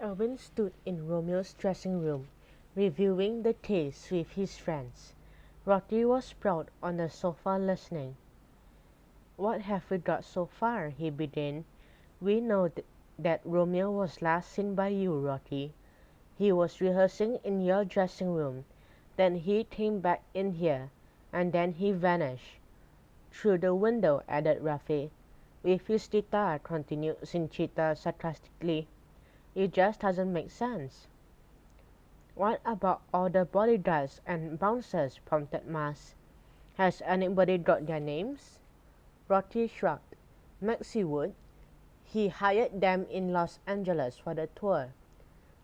Erwin stood in Romeo's dressing room, reviewing the case with his friends. Rocky was sprawled on the sofa listening. "What have we got so far?" he began. "We know that Romeo was last seen by you, Rocky. He was rehearsing in your dressing room. Then he came back in here, and then he vanished." "Through the window," added Rafe. "With his guitar," continued Cinchita sarcastically. "It just doesn't make sense." "What about all the bodyguards and bouncers?" prompted Mas. "Has anybody got their names?" Rocky shrugged. "Maxie would. He hired them in Los Angeles for the tour.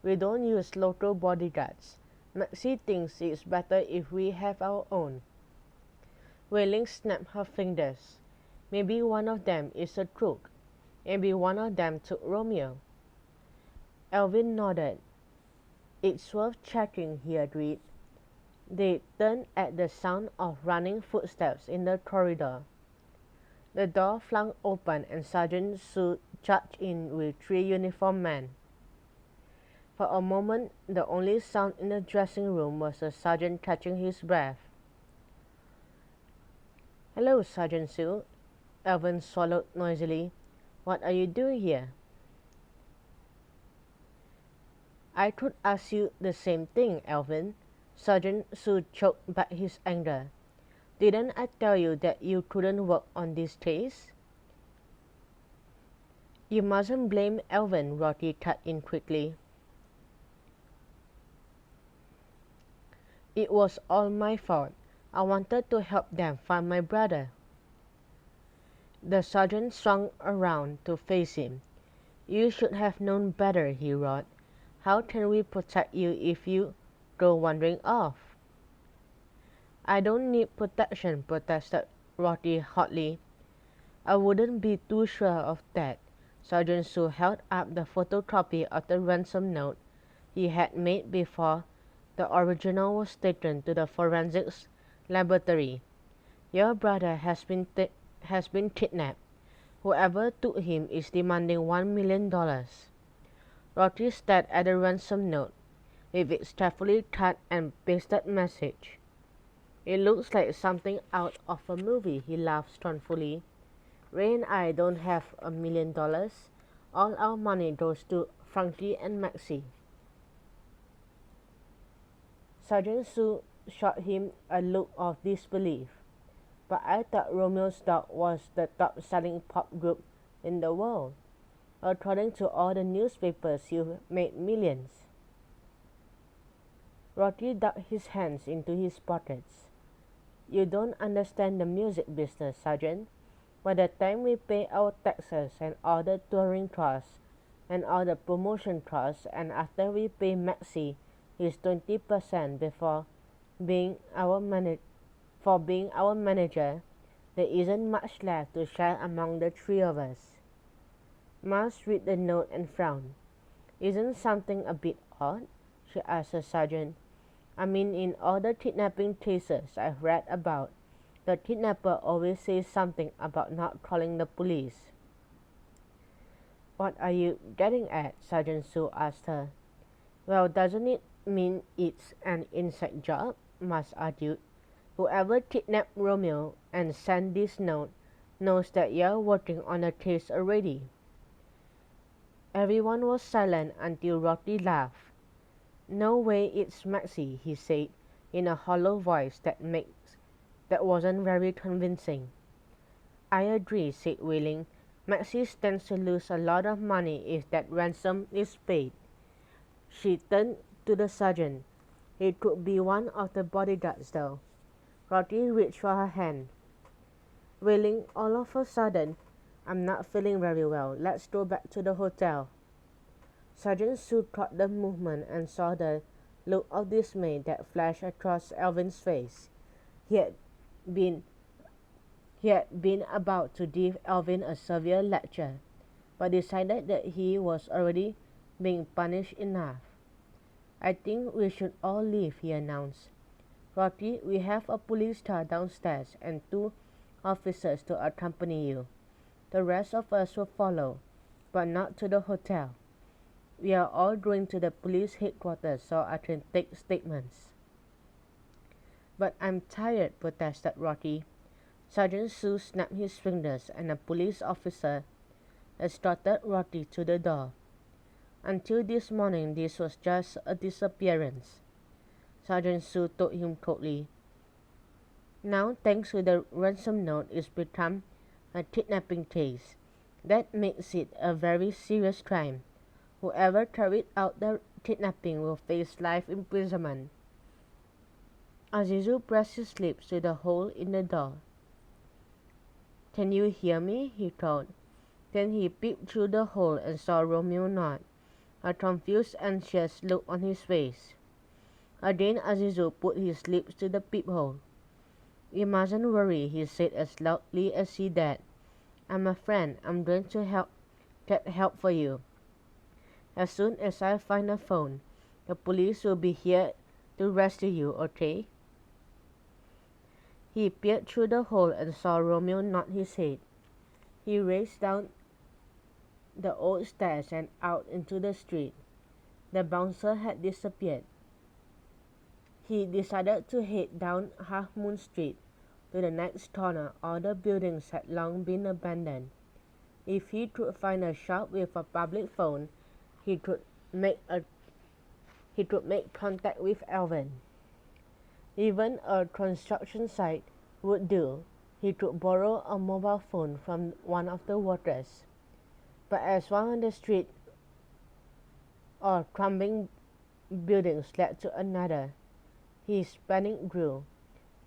We don't use local bodyguards. Maxie thinks it's better if we have our own." Wei-Ling snapped her fingers. "Maybe one of them is a crook. Maybe one of them took Romeo." Alvin nodded. "It's worth checking," he agreed. They turned at the sound of running footsteps in the corridor. The door flung open and Sergeant Su charged in with 3 uniformed men. For a moment, the only sound in the dressing room was the sergeant catching his breath. "Hello, Sergeant Su." Alvin swallowed noisily. "What are you doing here?" "I could ask you the same thing, Alvin." Sergeant Su choked back his anger. "Didn't I tell you that you couldn't work on this case?" "You mustn't blame Alvin," Rocky cut in quickly. "It was all my fault. I wanted to help them find my brother." The sergeant swung around to face him. "You should have known better," he roared. "How can we protect you if you go wandering off?" "I don't need protection," protested Rocky hotly. "I wouldn't be too sure of that." Sergeant Su held up the photocopy of the ransom note he had made before the original was taken to the forensics laboratory. "Your brother has been kidnapped. Whoever took him is demanding $1 million. Rocky stared at the ransom note, with its carefully cut and pasted message. "It looks like something out of a movie," he laughed scornfully. "Ray and I don't have $1 million. All our money goes to Frankie and Maxie." Sergeant Su shot him a look of disbelief. "But I thought Romeo's Dog was the top-selling pop group in the world. According to all the newspapers, you made millions." Rocky dug his hands into his pockets. "You don't understand the music business, Sergeant. By the time we pay our taxes and all the touring costs and all the promotion costs, and after we pay Maxie his 20% before being our manager, there isn't much left to share among the 3 of us." Mars read the note and frowned. "Isn't something a bit odd?" she asked the sergeant. "I mean, in all the kidnapping cases I've read about, the kidnapper always says something about not calling the police." "What are you getting at?" Sergeant Su asked her. "Well, doesn't it mean it's an inside job?" Mars argued. "Whoever kidnapped Romeo and sent this note knows that you're working on the case already." Everyone was silent until Rocky laughed. "No way it's Maxie," he said, in a hollow voice that wasn't very convincing. "I agree," said Wei-Ling. "Maxie stands to lose a lot of money if that ransom is paid." She turned to the sergeant. "It could be one of the bodyguards, though." Rocky reached for her hand. "Wei-Ling, all of a sudden, I'm not feeling very well. Let's go back to the hotel." Sergeant Su caught the movement and saw the look of dismay that flashed across Alvin's face. He had been about to give Alvin a severe lecture, but decided that he was already being punished enough. "I think we should all leave," he announced. "Rocky, we have a police car downstairs and 2 officers to accompany you. The rest of us will follow, but not to the hotel." We are all going to the police headquarters so I can take statements. But I'm tired, protested Rotty. Sergeant Sue snapped his fingers and a police officer escorted Rotty to the door. Until this morning, this was just a disappearance, Sergeant Sue told him coldly. Now, thanks to the ransom note, it's become a kidnapping case. That makes it a very serious crime. Whoever carried out the kidnapping will face life imprisonment. Azizu pressed his lips to the hole in the door. Can you hear me? He called. Then he peeped through the hole and saw Romeo nod, a confused, anxious look on his face. Again Azizu put his lips to the peephole. You mustn't worry, he said as loudly as he dared. I'm a friend. I'm going to get help for you. As soon as I find a phone, the police will be here to rescue you, okay? He peered through the hole and saw Romeo nod his head. He raced down the old stairs and out into the street. The bouncer had disappeared. He decided to head down Half Moon Street to the next corner. All the buildings had long been abandoned. If he could find a shop with a public phone, he could make contact with Alvin. Even a construction site would do. He could borrow a mobile phone from one of the workers. But as one of the street or crumbling buildings led to another, his panic grew.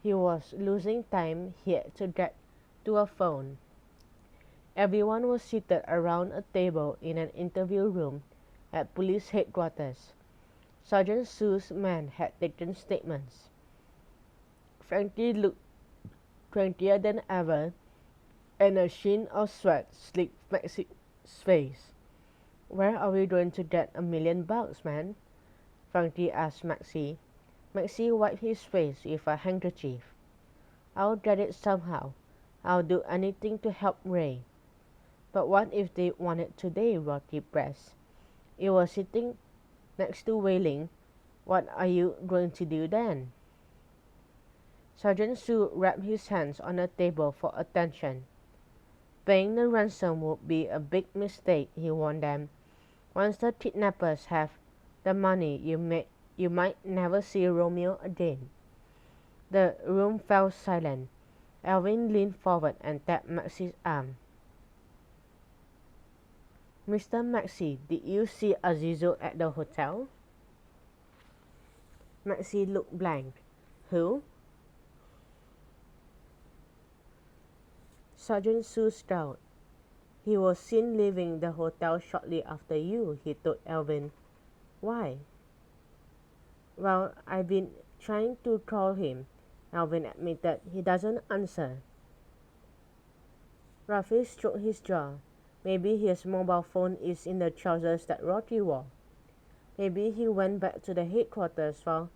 He was losing time. He had to get to a phone. Everyone was seated around a table in an interview room at police headquarters. Sergeant Sue's men had taken statements. Frankie looked crankier than ever, and a sheen of sweat slicked Maxie's face. Where are we going to get $1 million, man? Frankie asked Maxie. Maxie wiped his face with a handkerchief. I'll get it somehow. I'll do anything to help Ray. But what if they want it today? Rocky pressed. You were sitting next to Wailing. What are you going to do then? Sergeant Sue wrapped his hands on the table for attention. Paying the ransom would be a big mistake, he warned them. Once the kidnappers have the money, you might never see Romeo again. The room fell silent. Alvin leaned forward and tapped Maxie's arm. Mr. Maxie, did you see Azizu at the hotel? Maxie looked blank. Who? Sergeant Sue scowled. He was seen leaving the hotel shortly after you, he told Alvin. Why? Well, I've been trying to call him, Alvin admitted. He doesn't answer. Rafi stroked his jaw. Maybe his mobile phone is in the trousers that Rocky wore. Maybe he went back to the headquarters while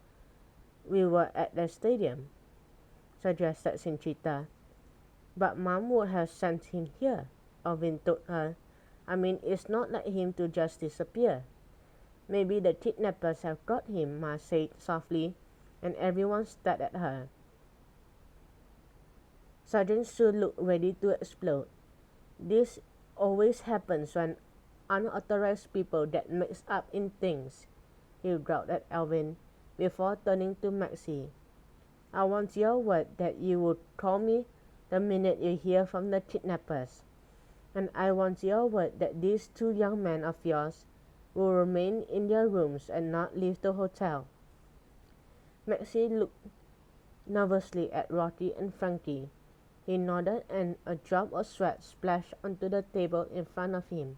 we were at the stadium, suggested Cinchita. But Mom would have sent him here, Alvin told her. I mean, it's not like him to just disappear. Maybe the kidnappers have got him, Ma said softly, and everyone stared at her. Sergeant Sue looked ready to explode. This always happens when unauthorized people get mixed up in things, he growled at Alvin before turning to Maxie. I want your word that you would call me the minute you hear from the kidnappers. And I want your word that these 2 young men of yours will remain in their rooms and not leave the hotel. Maxie looked nervously at Rocky and Frankie. He nodded and a drop of sweat splashed onto the table in front of him.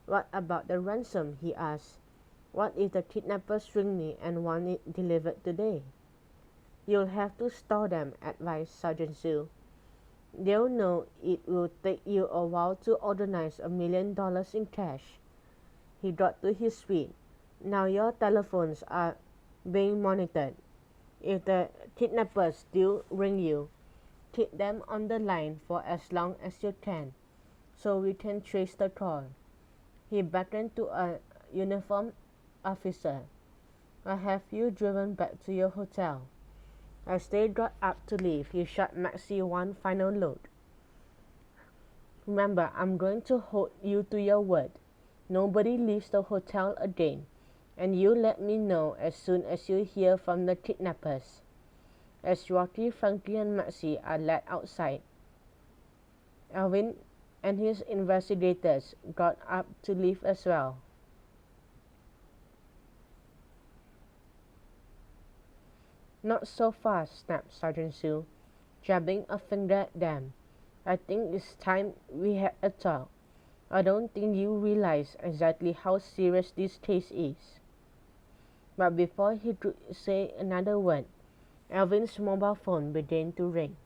What about the ransom? He asked. What if the kidnappers ring me and want it delivered today? You'll have to store them, advised Sergeant Sue. They'll know it will take you a while to organize $1 million in cash. He got to his feet. Now your telephones are being monitored. If the kidnappers still ring you, keep them on the line for as long as you can, so we can trace the call. He beckoned to a uniformed officer. "I'll have you driven back to your hotel." As they got up to leave, he shot Maxie one final look. "Remember, I'm going to hold you to your word. Nobody leaves the hotel again, and you let me know as soon as you hear from the kidnappers." As Rocky, Frankie, and Maxie are led outside, Alvin and his investigators got up to leave as well. "Not so fast," snapped Sergeant Sue, jabbing a finger at them. "I think it's time we had a talk. I don't think you realize exactly how serious this case is." But before he could say another word, Alvin's mobile phone began to ring.